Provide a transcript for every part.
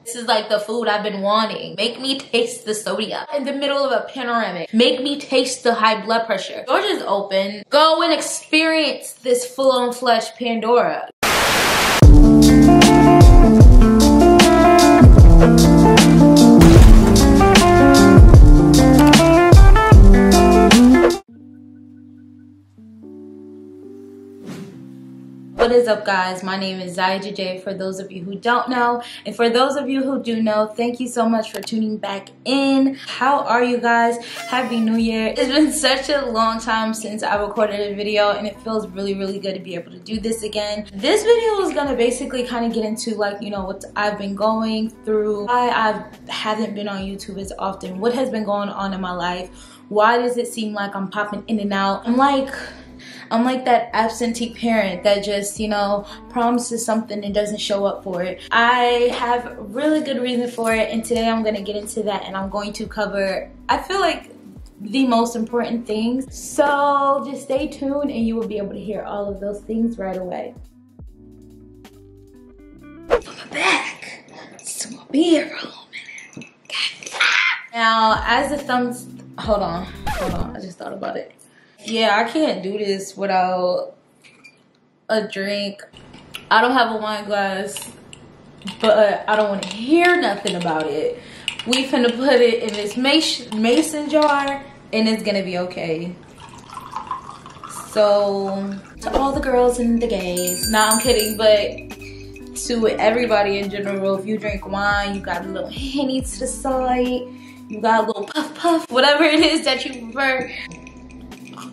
This is like the food I've been wanting. Make me taste the sodium in the middle of a panoramic. Make me taste the high blood pressure. Georgia's open. Go and experience this full-on flesh Pandora. What is up, guys? My name is ZiAsia for those of you who don't know, and for those of you who do know, thank you so much for tuning back in. How are you guys? Happy New Year. It's been such a long time since I recorded a video, and it feels really good to be able to do this again. This video is gonna basically kind of get into, like, you know, what I've been going through, why I haven't been on YouTube as often, what has been going on in my life, why does it seem like I'm popping in and out. I'm like that absentee parent that just, you know, promises something and doesn't show up for it. I have a really good reason for it, and today I'm gonna get into that, and I'm going to cover, I feel like, the most important things. So just stay tuned and you will be able to hear all of those things right away. I'm back. So I'll be here for a little minute. Now, as the thumbs, hold on, I just thought about it. Yeah, I can't do this without a drink. I don't have a wine glass, but I don't want to hear nothing about it. We finna put it in this mason jar, and it's gonna be okay. So, to all the girls and the gays, nah, I'm kidding, but to everybody in general, if you drink wine, you got a little Henny to the side, you got a little puff, whatever it is that you prefer.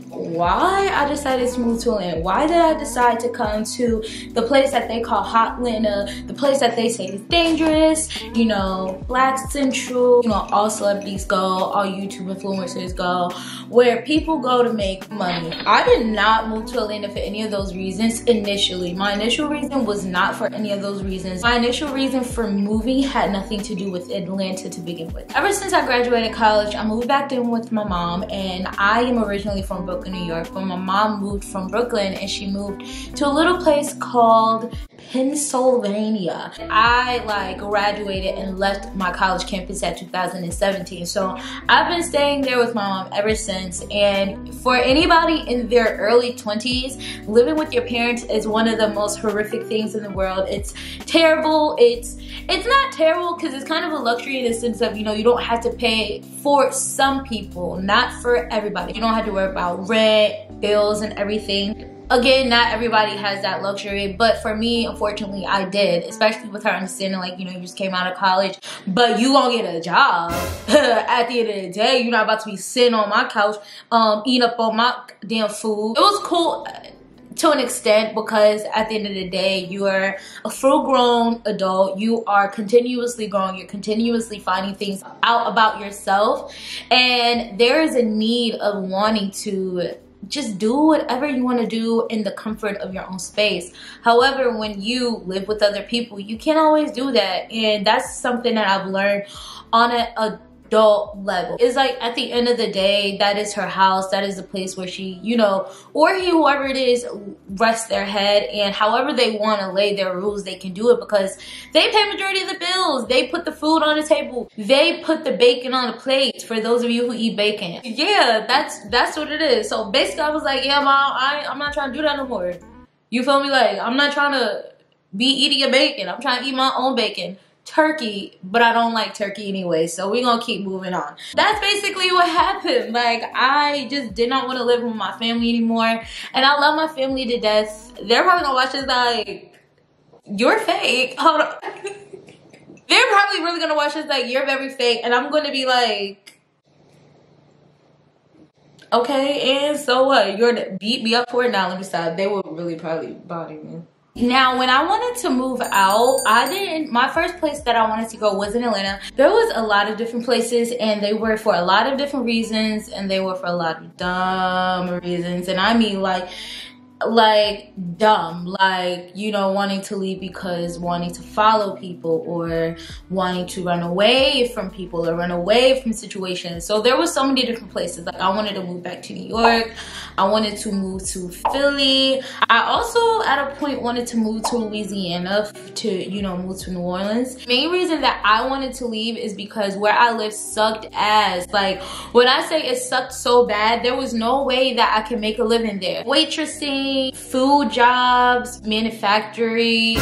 Why I decided to move to Atlanta? Why did I decide to come to the place that they call Hot Atlanta, the place that they say is dangerous, you know, Black Central, you know, all celebrities go, all YouTube influencers go, where people go to make money. I did not move to Atlanta for any of those reasons initially. My initial reason was not for any of those reasons. My initial reason for moving had nothing to do with Atlanta to begin with. Ever since I graduated college, I moved back in with my mom, and I am originally from Brooklyn, New York, but my mom moved from Brooklyn and she moved to a little place called Pennsylvania. I like graduated and left my college campus at 2017, so I've been staying there with my mom ever since. And for anybody in their early 20s, living with your parents is one of the most horrific things in the world. It's terrible. It's not terrible because it's kind of a luxury in the sense of, you know, you don't have to pay for some people, not for everybody. You don't have to worry about rent, bills, and everything. Again, not everybody has that luxury, but for me, unfortunately, I did, especially with her understanding, like, you know, you just came out of college, but you gonna get a job. At the end of the day, you're not about to be sitting on my couch, eating up all my damn food. It was cool to an extent because at the end of the day, you are a full-grown adult. You are continuously growing. You're continuously finding things out about yourself, and there is a need of wanting to just do whatever you want to do in the comfort of your own space. However, when you live with other people, you can't always do that, and that's something that I've learned on an adult level. It's like, at the end of the day, that is her house. That is the place where she, you know, or he, whoever it is, rests their head, and however they want to lay their rules, they can do it because they pay majority of the bills. They put the food on the table. They put the bacon on the plate, for those of you who eat bacon. Yeah, that's what it is. So basically, I was like, yeah, mom, I'm not trying to do that no more. You feel me? Like, I'm not trying to be eating your bacon. I'm trying to eat my own bacon. Turkey, but I don't like turkey anyway, so we're gonna keep moving on. That's basically what happened. Like, I just did not want to live with my family anymore, and I love my family to death. They're probably gonna watch this like, you're fake. Hold on. They're probably really gonna watch this like, you're very fake, and I'm gonna be like, okay, and so what? You're gonna beat me up for it? Now let me stop. They will really probably body me. Now, when I wanted to move out, my first place that I wanted to go was in Atlanta. There was a lot of different places, and they were for a lot of different reasons, and they were for a lot of dumb reasons. And I mean, like, like dumb, like, you know, wanting to leave because wanting to follow people or wanting to run away from people or run away from situations. So there were so many different places. Like I wanted to move back to New York, I wanted to move to Philly, I also at a point wanted to move to Louisiana to, you know, move to New Orleans. The main reason that I wanted to leave is because where I lived sucked ass. Like when I say it sucked so bad, there was no way that I could make a living there. Waitressing, food jobs, manufacturing,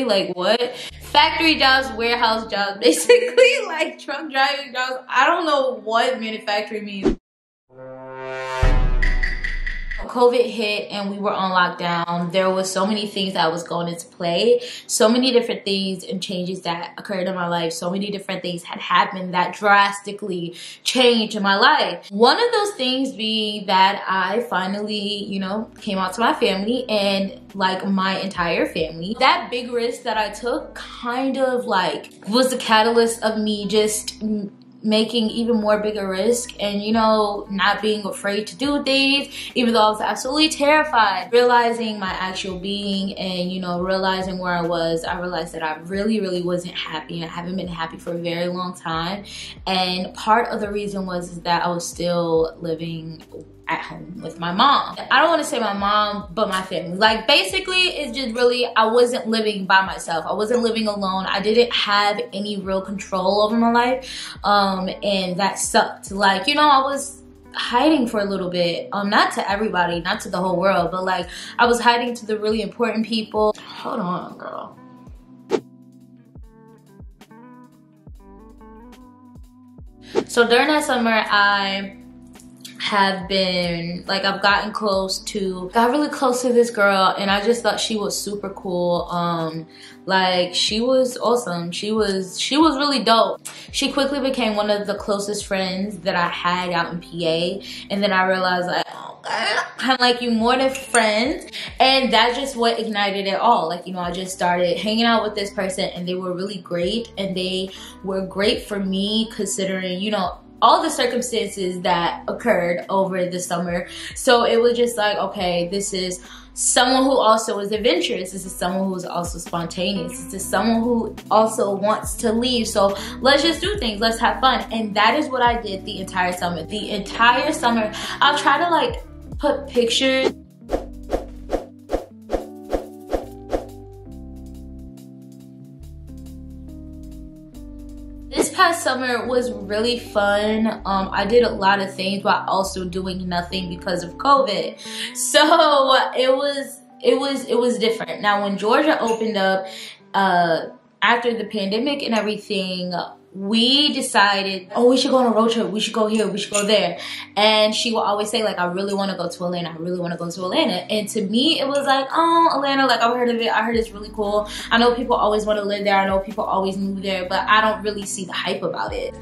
like what? Factory jobs, warehouse jobs, basically like truck driving jobs. I don't know what manufacturing means. COVID hit and we were on lockdown. There was so many things that was going into play, so many different things and changes that occurred in my life. So many different things had happened that drastically changed in my life. One of those things being that I finally, you know, came out to my family and like my entire family. That big risk that I took kind of like was the catalyst of me just making even more bigger risk and, you know, not being afraid to do things even though I was absolutely terrified. Realizing my actual being and, you know, realizing where I realized that I really wasn't happy, and I haven't been happy for a very long time. And part of the reason was that I was still living at home with my mom. I don't want to say my mom, but my family. Like basically it's just really, I wasn't living by myself. I wasn't living alone. I didn't have any real control over my life. And that sucked. Like, you know, I was hiding for a little bit. Not to everybody, not to the whole world, but like I was hiding to the really important people. Hold on, girl. So during that summer, I have been like, I've got really close to this girl, and I just thought she was super cool. Like she was awesome. She was really dope. She quickly became one of the closest friends that I had out in PA, and then I realized like, oh, I kind of like you more than friends, and that's just what ignited it all. Like, you know, I just started hanging out with this person, and they were really great, and they were great for me considering, you know, all the circumstances that occurred over the summer. So it was just like, okay, this is someone who also is adventurous. This is someone who is also spontaneous. This is someone who also wants to leave. So let's just do things. Let's have fun. And that is what I did the entire summer. The entire summer, I'll try to like put pictures. This past summer was really fun. I did a lot of things while also doing nothing because of COVID. So it was different. Now when Georgia opened up after the pandemic and everything, we decided, oh, we should go on a road trip. We should go here. We should go there. And she will always say, like, I really want to go to Atlanta. I really want to go to Atlanta. And to me, it was like, oh, Atlanta, like, I've heard of it. I heard it's really cool. I know people always want to live there. I know people always move there, but I don't really see the hype about it.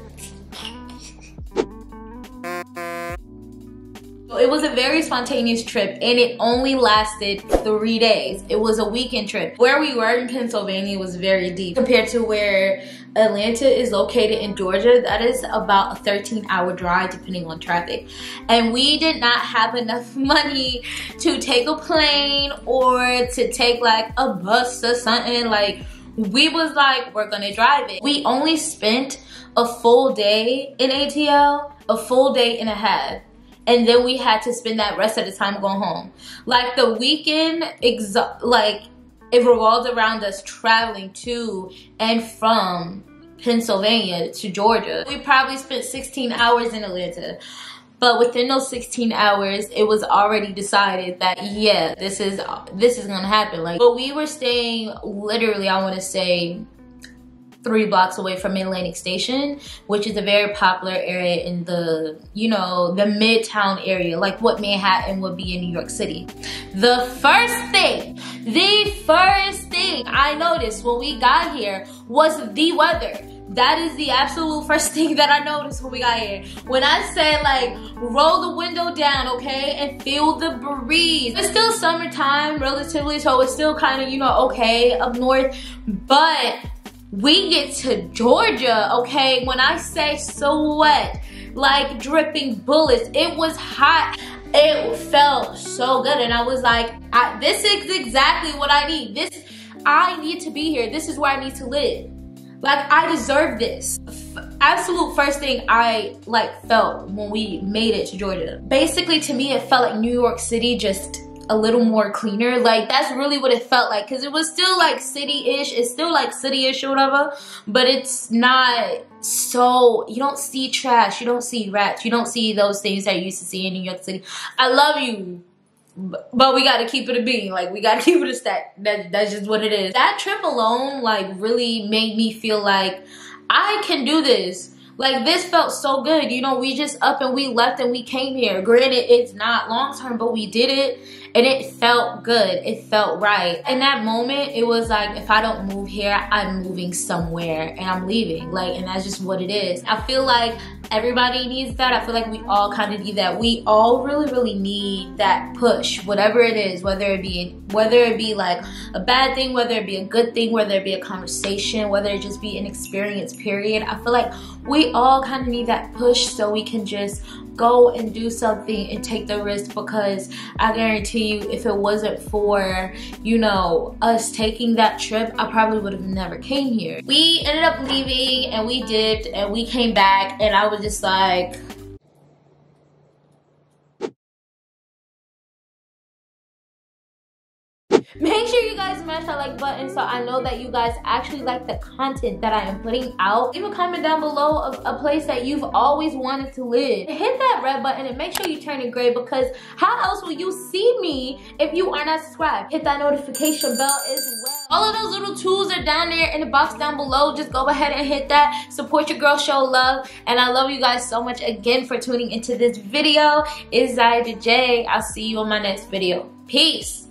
It was a very spontaneous trip, and it only lasted 3 days. It was a weekend trip. Where we were in Pennsylvania was very deep compared to where Atlanta is located in Georgia. That is about a 13-hour drive depending on traffic. And we did not have enough money to take a plane or to take like a bus or something. Like, we was like, we're gonna drive it. We only spent a full day in ATL, a full day and a half. And then we had to spend that rest of the time going home. Like the weekend, like it revolved around us traveling to and from Pennsylvania to Georgia. We probably spent 16 hours in Atlanta. But within those 16 hours, it was already decided that, yeah, this is gonna happen. Like, but we were staying literally, I wanna say, 3 blocks away from Atlantic Station, which is a very popular area in the, you know, the Midtown area, like what Manhattan would be in New York City. The first thing I noticed when we got here was the weather. That is the absolute first thing that I noticed when we got here. When I said like, roll the window down, okay, and feel the breeze. It's still summertime relatively, so it's still kind of, you know, okay up north, but we get to Georgia, okay, when I say so wet, like dripping bullets, it was hot. It felt so good, and I was like, this is exactly what I need. I need to be here. This is where I need to live. Like, I deserve this. Absolute first thing I felt when we made it to Georgia. Basically, to me, it felt like New York City, just a little more cleaner. Like, that's really what it felt like, because it was still like city-ish. It's still like city-ish or whatever, but it's not so, you don't see trash, you don't see rats, you don't see those things that you used to see in New York City. I love you, but we gotta keep it a being. Like, we gotta keep it a stack. That's just what it is. That trip alone, like, really made me feel like I can do this. Like, this felt so good. You know, we just up and we left and we came here. Granted, it's not long term, but we did it. And it felt good. It felt right. In that moment, it was like, if I don't move here, I'm moving somewhere and I'm leaving. Like, and that's just what it is. I feel like everybody needs that. I feel like we all kind of need that. We all really, really need that push, whatever it is, whether it be like a bad thing, whether it be a good thing, whether it be a conversation, whether it just be an experience, period. I feel like we all kind of need that push so we can just go and do something and take the risk, because I guarantee you, if it wasn't for, you know, us taking that trip, I probably would have never came here. We ended up leaving and we dipped and we came back, and I was just like, make sure you guys smash that like button so I know that you guys actually like the content that I am putting out. Leave a comment down below of a place that you've always wanted to live. Hit that red button and make sure you turn it gray, because how else will you see me if you are not subscribed? Hit that notification bell as well. All of those little tools are down there in the box down below. Just go ahead and hit that. Support your girl, show love. And I love you guys so much again for tuning into this video. It's ZiAsia. I'll see you on my next video. Peace.